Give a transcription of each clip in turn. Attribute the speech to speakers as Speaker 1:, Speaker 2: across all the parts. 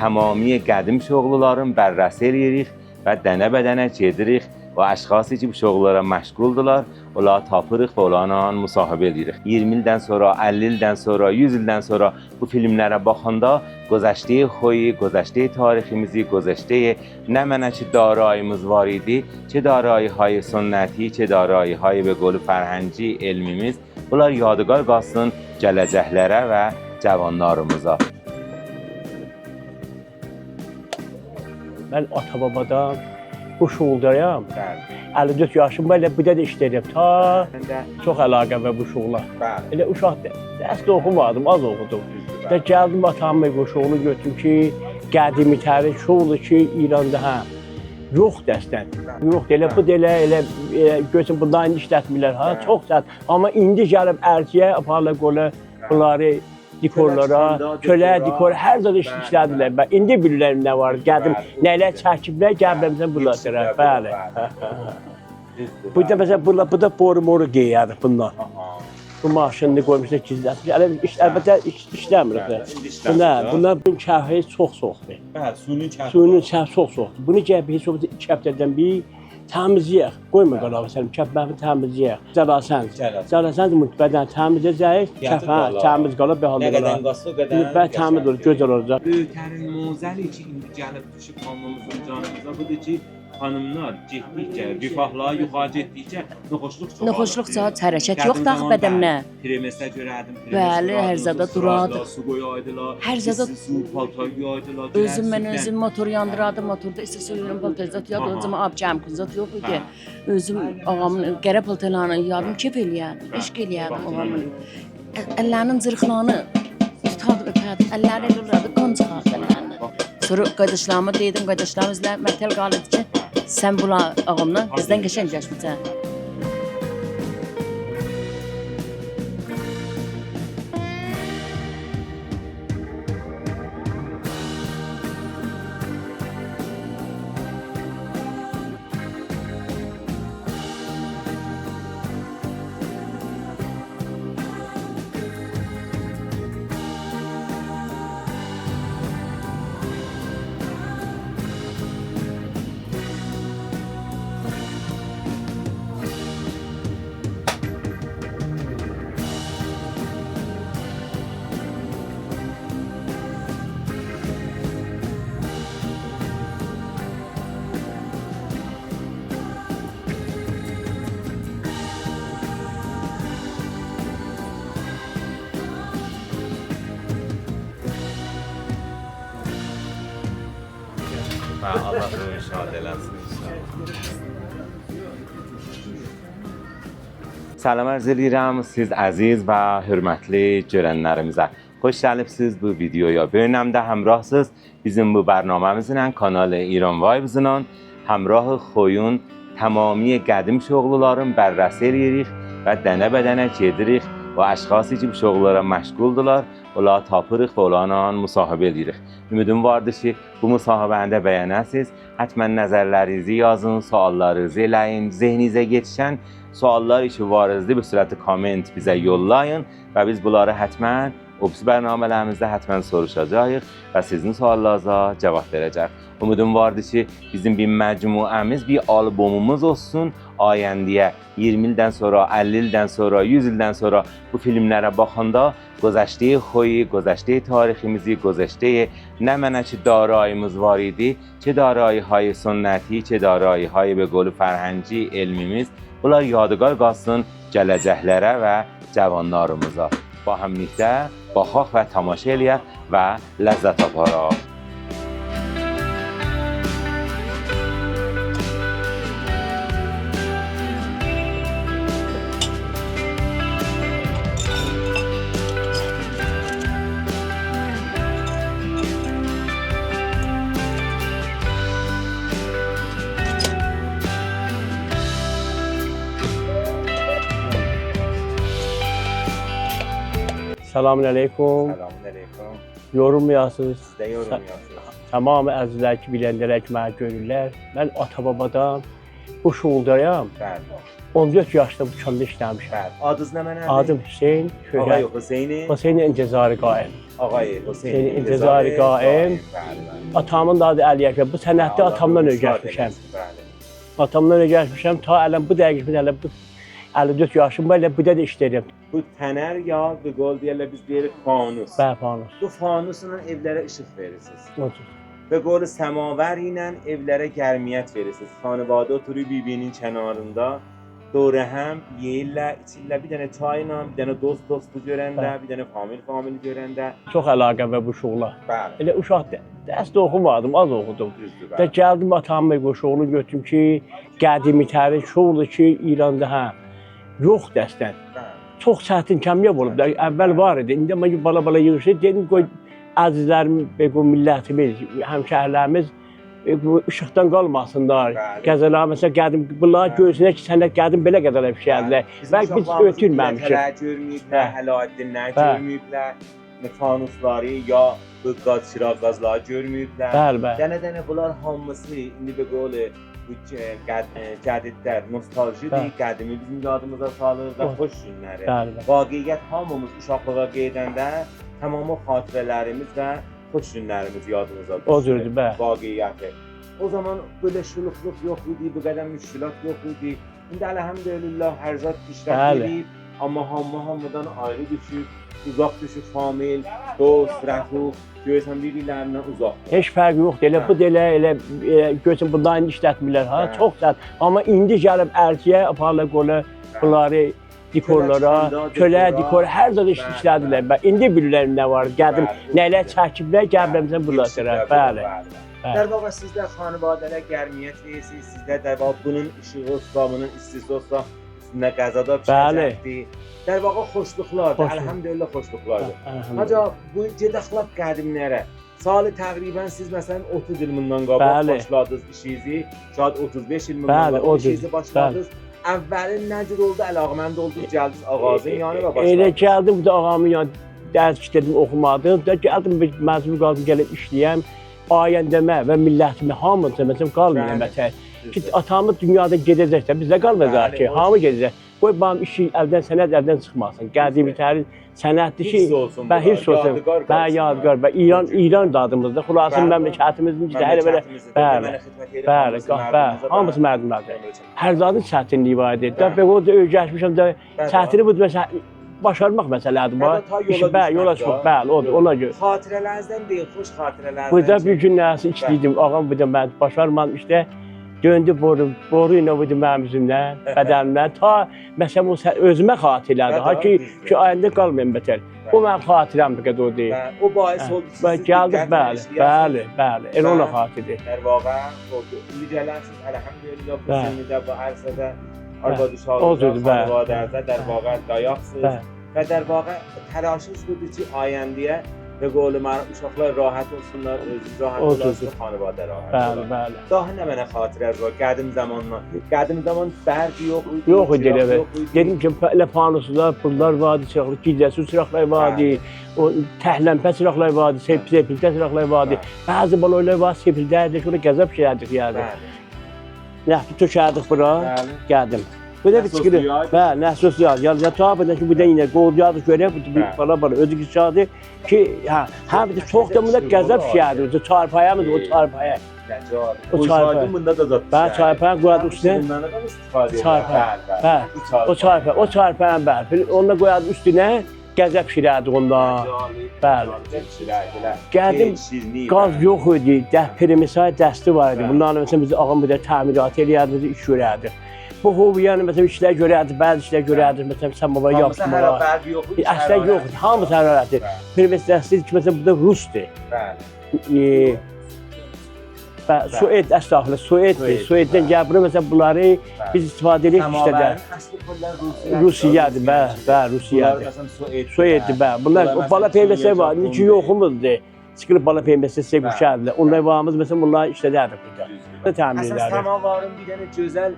Speaker 1: تمامی qədim şoğluların bərrəsi edirik və dənə-bədənə gedirik və əşxası ki bu şoğullara məşğuldurlar, onları tapırıq və onlarla müsahibə edirik. 20 ildən sonra, 50 ildən sonra, 100 ildən sonra bu filmlərə baxanda گذشته خویی، گذشته تاریخیمیزی، گذشته نه منه چه داراییمız var idi، چه دارایی‌های سنتی، چه دارایی‌های به قول فرهنگی علمیmiz. Bunlar yadigar qalsın gələcəklərə və cavanlarımıza.
Speaker 2: Mən ata-babadan bu şuğuldayam. 54 yaşım var, elə bu da işləyirəm. Ta çox əlaqə və bu şuğula. Elə uşaq dərs oxumadım, az oxudum. Və gəldim atamın bu şuğulu götürdüm ki, qədimi tarix şuğulu ki, İranda hə. Yox dəstən. Yox elə bu da elə gözüm bundan işlətmirlər ha, çox səhət. Amma indi gəlib ərciyə aparla qola bunları dikorlara, kölə dikor hər zada işlədilər. İndi bilirlər nə var, qədim nələr çəkiblər, gəlməmsən bunlar. Bəli. Bu da məsələn bu da boru geyərdik bundan. Bu maşını qoymuşlar gizlətmiş. Əlbəttə işləmir. Bunlar bu kəfi çox soxdur. Bəli, suyunun kəfi çox soxdur. Bunu gəbir heç olmasa 2 həftədən bir təmizləyək. Qoyma qalağı sənin kəpməyi təmizləyək. Cəlasən mütbədən təmizləyək. Kəfə təmiz qalıb be halda.
Speaker 1: Nə qədər qası o qədər.
Speaker 2: Mütbə təmiz olur, gözəl olacaq.
Speaker 1: Böyüklərin mozəli ki indi gəlib düşüb hamımızın canımıza budur ki, xanımlar getdikcə, rifahlığa yuxarı getdikcə
Speaker 3: Noxoşluqca hərəkət yoxdur axı bədəninə.
Speaker 1: Premesə görədim.
Speaker 3: Bəli, hər zada duradı.
Speaker 1: Su qoyaydılar.
Speaker 3: Hər zada
Speaker 1: su paltar qoyaydılar.
Speaker 3: Özüm motor yandırardım, motorda istəsə yürüm paltar zat yadı, özüm ab cəm zat yox idi. Özüm ağamın qərə paltarlarını yadım kef eləyərdim, eşq eləyərdim ağamın. Əllərinin zırxlarını tutardı, öpərdi, əlləri elə olurdu, qan çıxardı əllərini. Sonra qardaşlarıma dedim, qardaşlarımızla mətəl qalırdı ki, sən bula ağamla bizdən qəşəng yaşmışsan.
Speaker 1: Allah ruhu şad eləsin inşallah. Salam arz edirəm siz əziz və hörmətli görənlərimizə. Xoş gəlibsiz bu videoya. Bu önəmdə həmrahsınız. Bizim bu bərnaməmizlə kanal İran Vibes-ın həmrah xoyun tamamiy qədim şoğluların bərrəsi edirik və dənə-bədənə gedirik və əşxası ki bu şoğullara məşğuldurlar, onları tapırıq və onlarla müsahibə edirik. Ümidim vardır ki, bu müsahibəni də bəyənəsiniz. Həttəmən nəzərlərinizi yazın, suallarınızı eləyin, zehninizə geçən suallar ki varizdir, bu sürəti komment bizə yollayın və biz bunları həttəmən o bərnamələrimizdə həttəmən soruşacağıq və sizin suallarınıza cavab verəcək. Ümidim vardır ki, bizim bir məcmuəmiz, bir albomumuz olsun. Ayəndiyə 20 ildən sonra, 50 ildən sonra, 100 ildən sonra bu filmlərə baxanda گذشته خویی، گذشته تاریخیمیزی، گذشته نه منه چه داراییمız var idi، چه دارایی‌های سنتی، چه دارایی‌های به قول فرهنگی علمیmiz. Bunlar yadigar qalsın gələcəklərə və cavanlarımıza. Ba həmlikdə baxaq və tamaşa eləyək və ləzzət aparaq.
Speaker 2: Selamun aleyküm.
Speaker 1: Selamünaleyküm.
Speaker 2: Yorulmayasınız.
Speaker 1: Siz də yorulmayasınız.
Speaker 2: Tamam əzizlər ki, bilənlərə ki, mənə görürlər. Mən ata-babadan bu şuğuldayam.
Speaker 1: Bəli.
Speaker 2: 14 yaşda bu kanda işləmişəm.
Speaker 1: Bəli. Adınız nə mənədir?
Speaker 2: Adım Hüseyn
Speaker 1: Ağay
Speaker 2: Şöhrət.
Speaker 1: Hüseyni.
Speaker 2: Hüseyn İntizari Qaim.
Speaker 1: Ağay Hüseyni.
Speaker 2: İntizari Qaim.
Speaker 1: Bəli.
Speaker 2: Atamın da adı Əliyəkə. Bu sənətdə atamdan öyrəşmişəm.
Speaker 1: Bəli.
Speaker 2: Atamdan öyrəşmişəm. Ta ələm bu dəqiqə hələ bu 54 yaşım var, bu da işləyirəm.
Speaker 1: Bu tənər ya və qol deyirlər biz deyirik fanus.
Speaker 2: Bəli, fanus.
Speaker 1: Bu fanusla evlərə işıq verirsiniz.
Speaker 2: Odur.
Speaker 1: Və qolu səmavar ilə evlərə gərmiyyət verirsiniz. Xanəvadə oturub bir-birinin kənarında doğru həm yeyirlər, içirlər. Bir dənə çayla, bir dənə dostu görəndə, bir dənə famil görəndə.
Speaker 2: Çox əlaqə və bu uşaqla.
Speaker 1: Bəli.
Speaker 2: Elə uşaq dərs oxumadım, az oxudum.
Speaker 1: Düzdür,
Speaker 2: Və gəldim atamın qoşuğunu götürdüm ki, qədimi tarix şoğlu ki, İranda hə yox dəstən. Çox çətin kəmiyyət olub da. Əvvəl var idi. İndi mən bala yığışır, dedim qoy əzizlərimiz, qoy millətimiz, həmşəhərlərimiz bu işıqdan qalmasınlar. Qəzələr məsələn qədim bunlar görsünlər ki, sənət qədim belə qəzələr işlədilər. Bəlkə biz ötürməmişik.
Speaker 1: Görməyiblər, Ələəddinlər görməyiblər, fanusları ya bu qaz çıraq qazları görməyiblər.
Speaker 2: Bəli, bəli.
Speaker 1: Dənə bunlar hamısı indi be qolu bu cədidlər, nostaljidir, qədimi bizim yadımıza salır və xoş günləri.
Speaker 2: Bəli.
Speaker 1: Vaqiqiyyət hamımız uşaqlığa gedəndə tamamı xatirələrimiz və xoş günlərimiz yadımıza düşür.
Speaker 2: O cürdür, bəli.
Speaker 1: Vaqiqiyyəti. O zaman böyle şuluqluq yox idi, bu qədər müşkülat yox idi. İndi əlhəmdülillah hər zat işrət edib, amma hamıdan ayrı düşüb, uzaq düşüb famil, dost, rəfiq, görürsən bir-birlərindən uzaq.
Speaker 2: Heç fərqi yoxdur. Elə bu elə görürsən bunlar indi işlətmirlər ha, çox çətin. Amma indi gəlib ərkiyə aparırlar qola bunları dikorlara, kölə dikor hər zad işlədilər. İndi bilirlər nə var, qədim nələr çəkiblər, gəlməmizən bunlar. Bəli.
Speaker 1: در واقع sizdə xanvadələr gərmiyyət verirsiniz, sizdə در واقع bunun işığı olsa, bunun istisi olsa, üstündə qəzada pişəcəkdir. در واقع xoşluqlardır, əlhəmdülillah xoşluqlardır. Hacı, bu gedəxlaq qədimlərə, salı təqribən siz məsələn 30 il bundan qabaq başladınız işinizi, şayad 35 il bundan qabaq işinizi başladınız. Əvvəlin nə cür oldu, əlaqəmənd oldunuz, gəldiniz ağacın yanı və başladınız?
Speaker 2: Elə gəldim, bu da ağamın yanı, dərs işlədim, oxumadım. Gəldim, məcbur qaldım, gəlib işləyəm. Ayəndəmə və millətimi hamısı məsələn qalmayın məsələn. Ki atamız dünyada gedəcəksə biz də qalmayacağıq ki, hamı gedəcək. Qoy mənim işi əldən sənət əldən çıxmasın. Qədimi tarix sənətdir ki, hiss olsun. Yadgar və İran dadımızda, xülasə məmləkətimizin ki, hər belə bəli, hamısı mərdimlərdir. Hər zadın çətinliyi var idi. Və o da öyrəşmişəm də çətini bu məsələn başarmaq məsələdir bu. İşi yola çıxıb, bəli, odur, ona görə.
Speaker 1: Xatirələrinizdən deyil, xoş xatirələrdən.
Speaker 2: Burada bir gün nəsə işləydim, ağam bu da mən başarmadım işte. Döndü boru ilə bu da mənim üzümdən, bədənimdən. Ta məsələn o özümə xatirədir. Ha ki ayında qalmayım bətər. O mənim xatirəmdir qədər o deyil.
Speaker 1: O bahis oldu ki, siz
Speaker 2: gəldik, bəli. Elə ona xatirdir.
Speaker 1: در واقع indi gələrsiniz, əlhəmdülillah bu sinirdə, bu ərsədə arvad uşaqlarınızda, xanvadənizdə در واقع dayaqsınız. Və در واقع təlaşınız budur ki, ayəndiyə və qolu uşaqlar rahat olsunlar, özünüz rahat olasınız, xanvadə rahat olasınız.
Speaker 2: Bəli.
Speaker 1: Daha nə mənə xatirəz var, qədim zamandan. Qədim zaman bərq yox idi.
Speaker 2: Yox idi elə. Dedim ki, elə fanuslar, pullar vardı, çıraqlı, gizləsi çıraqlar vardı, o təhləmpə çıraqlar vardı, sepildə çıraqlar vardı. Bəzi baloylar var, sepildəydik, orada qəzəb şeyərdik yəni. Nəfti tökərdik bura, gəldim. Bu da bir çıxırı, bəli, nə sosial. Yəni tabidə ki, bu da yenə qolcağı görək, bu bala özü keçadı ki, həm də çox da bunda qəzəb şeyərdi. O çarpaya mı, o çarpaya.
Speaker 1: O çarpaya bunda da zat.
Speaker 2: Bəli, çarpaya qoyardı üstünə.
Speaker 1: Bundan da istifadə edir.
Speaker 2: Çarpaya, bəli. O çarpaya, bəli. Onunla qoyardı üstünə, qəzəb şirərdi ondan. Bəli. Gəldim, qaz yox idi, primisay dəsti var idi. Bunların məsələn biz ağam bir də təmirat eləyərdi, bizi iş görərdi. Bu yəni məsələn işlər görərdi, bəzi işlər görərdi, məsələn səmava yapmalar.
Speaker 1: Hamısı hərarət yox idi.
Speaker 2: Əslər yox idi, hamısı hərarətdir. Primis dəsti ki, məsələn bu da rusdur.
Speaker 1: Bəli.
Speaker 2: Sued, əstəğfirullah, Sueddir. Sueddən gəl bura məsələn bunları biz istifadə edirik işlədə. Rusiyadır, bəli, Rusiyadır. Sueddir, bəli. Bunlar bala peyvəsə var, ki yoxumuzdur. Çıxılıb bala peyvəsə sevişərlər. Onlar evamız məsələn bunları işlədərdik burada. Təmin edərdik.
Speaker 1: Əsas samavarın bir dənə gözəl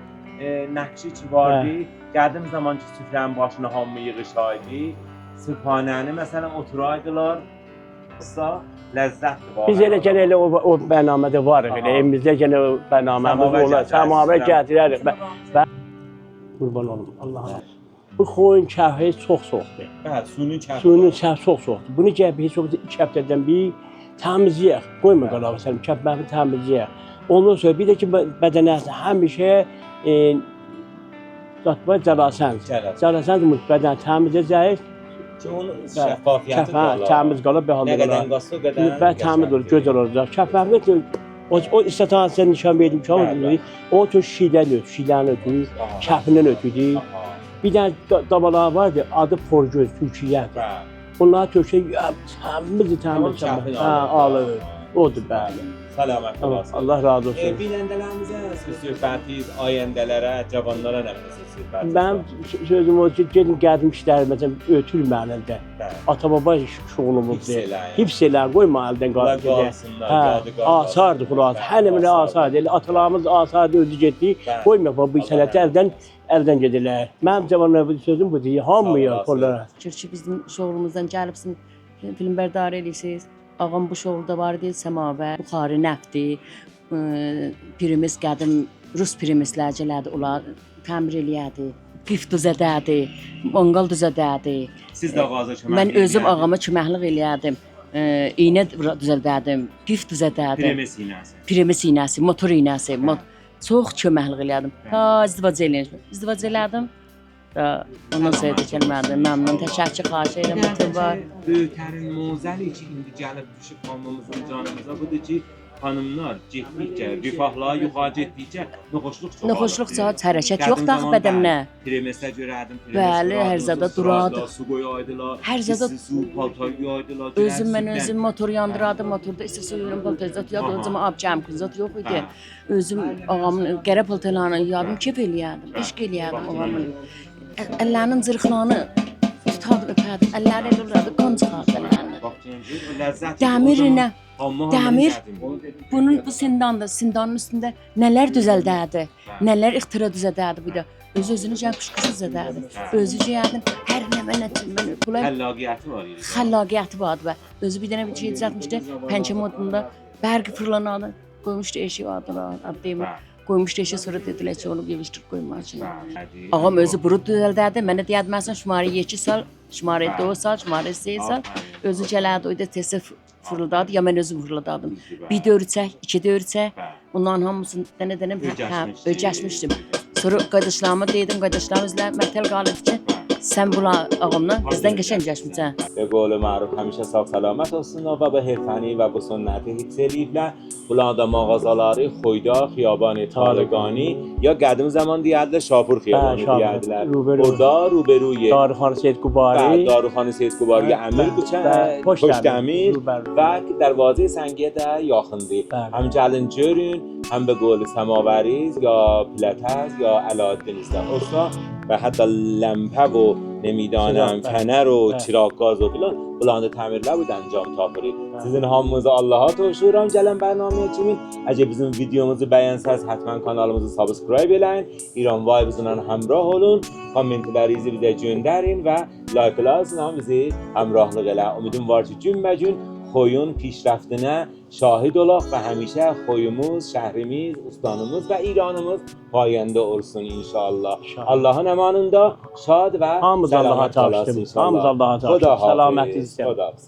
Speaker 1: nəqşi ki vardı. Qədim zaman ki süfrənin başına hamı yığışaydı. Sübhanəni məsələn oturaydılar. Ləzzətdir var.
Speaker 2: Biz elə gənə elə o bərnamədə varıq elə. Evimizdə gənə o bərnaməmiz olar. Səmavər gətirərik. Qurban olum Allah'a. Bu xoyun kəfi çox soxdur.
Speaker 1: Bəli, suyunun kəfi.
Speaker 2: Suyunun kəfi çox soxdur. Bunu gəlib heç olmasa 2 həftədən bir təmizləyək. Qoyma qalağı sənin kəpməyi təmizləyək. Ondan sonra bir də ki bədənə həmişə Zatba cəlasən. Cəlasən ki bədən təmizləyəcək.
Speaker 1: Ki onun şəffafiyəti
Speaker 2: Kəfə təmiz qalıb bir halda
Speaker 1: Nə qədər
Speaker 2: qalır.
Speaker 1: qazsa o qədər.
Speaker 2: Və təmiz olur, gözəl olacaq. Kəfəmi o istatasiya nişan verdim ki, o tür şidən ötürür, kəfindən ötürür. Bir dənə dabalar vardı, adı Porgöz, Türkiyədir. Bunlar Türkiyə təmiz. Alır. Odur bəli.
Speaker 1: Səlamət olasın.
Speaker 2: Allah razı olsun.
Speaker 1: Biləndələrimizə söhbətiz, ayəndələrə, cavanlara nə söhbət?
Speaker 2: Mənim sözüm o ki, gedin qədim işləri məsələn ötür mənimdə. Ata-baba şoğlumuzdur. Hifz elə, qoyma əldən qalıb. Asardır xülas. Hər nə asardır. Elə atalarımız asardır, özü getdi. Qoyma bu sənəti əldən gedirlər. Mənim cavanlara sözüm budur. Hamıya kollara.
Speaker 3: Ki bizim şoğlumuzdan gəlibsin, film bərdar edirsiniz. Ağam bu şoğulda var deyil, səmavər, buxarı nəfti, pirimiz qədim, Rus primislərcələrdir, onlar təmir eləyədi, pif düzədədi, manqal düzədədi.
Speaker 1: Siz də ağaza kömək
Speaker 3: Mən özüm ağama köməklik eləyərdim, iynə düzəldərdim, pif düzədərdim.
Speaker 1: Primis iynəsi.
Speaker 3: Primis iynəsi, motor iynəsi, çox köməklik eləyərdim. Ta izdivac elədim. Ondan sonra gəlmədim. Məmnun, təşəkkür, xahiş edirəm. Bütün var.
Speaker 1: Böyüklərin mozəli ki, indi gəlib düşüb xanımımızın canımıza budur ki, xanımlar getdikcə, rifahlığa yuxarı getdikcə noxoşluq çoxalır.
Speaker 3: Hərəkət yoxdur axı bədəninə.
Speaker 1: Primesə görərdim.
Speaker 3: Bəli, hər zada durardı.
Speaker 1: Su qoyaydılar.
Speaker 3: Hər zada
Speaker 1: su paltar yoyaydılar.
Speaker 3: Özüm motor yandırardım, motorda isə suyunun paltar zat yad, o zaman abcam zat yox idi. Özüm ağamın qərə paltarlarını yuyardım, kef eləyərdim, eşq eləyərdim ağamın. Əllərinin zırxlarını tutardı, öpərdi. Əlləri elə olurdu, qan çıxardı əllərini. Dəmirinə, dəmir, bu sindanın üstündə nələr düzəldərdi, nələr ixtira düzədərdi bir də. Özünü cəm qışqışı düzədərdi. Özü cəyərdim, hər nə mənə
Speaker 1: Xəllaqiyyəti var.
Speaker 3: Xəllaqiyyəti vardı və özü bir dənə bir şey düzəltmişdi, pəncə modunda bərqi fırlanardı, qoymuşdu eşiği adını, qoymuşdu eşiği sonra dedilər ki, onu yığışdır qoymaq üçün. Ağam özü burud düzəldərdi, mənə deyərdi, məsələn, şumarı 2 sal, şumarı 4 sal, şumarı 8 sal, özü gələrdi, o da tezə fırladardı, ya mən özüm fırladardım. Bir də örçək, 2 də örçək, onların hamısını dənə-dənə öcəşmişdim. Sonra qardaşlarıma dedim, qardaşlarım özlər mətəl qalıb ki, sən bula ağamla bizdən qəşəngləşmişsən.
Speaker 1: به قول معروف همیشه sağ salamat olsunlar و به حرفانی و به سنت hikseliyiblər. Bunlar da mağazaları Xoyda, Xiyaban Tarıqani ya qədim zaman deyərdilər Şapur Xiyabanı deyərdilər. Orada ruberuy
Speaker 2: Darıxan Seyid Qubari,
Speaker 1: Darıxan Seyid Qubari Əmir Puştəmir və دروازه سنگی də yaxındır. هم gəlin görün, هم به قول سماوریز یا پلاتز یا علادینیزdə olsa و حتی لمپه و نمیدانم فنر و چراغ گاز و فلان بلند تعمیرler بود انجام تاپری. Sizin hamınıza Allah'a təşəkkürəm gələn bərnaməyə kimi. Əgər bizim videomuzu bəyənsəz həttəmən kanalımızı subscribe eləyin. İran Vibes-la həmrah olun. Kommentlərinizi bizə göndərin və like'larınızla bizi həmrahlıq elə. Ümidim var ki, günbəgün xoyun پیشرفتنه şahid olaq və həmişə xoyumuz, şəhrimiz, ustanımız və İranımız payəndə olsun inşallah. Allahın əmanında şad və
Speaker 2: hamımız Allah'a
Speaker 1: səlamət olasın
Speaker 2: çalışdım.
Speaker 1: inşallah.
Speaker 2: Hamımız Allah'a çalışdım. Səlamətliyik.
Speaker 1: Xudahafız.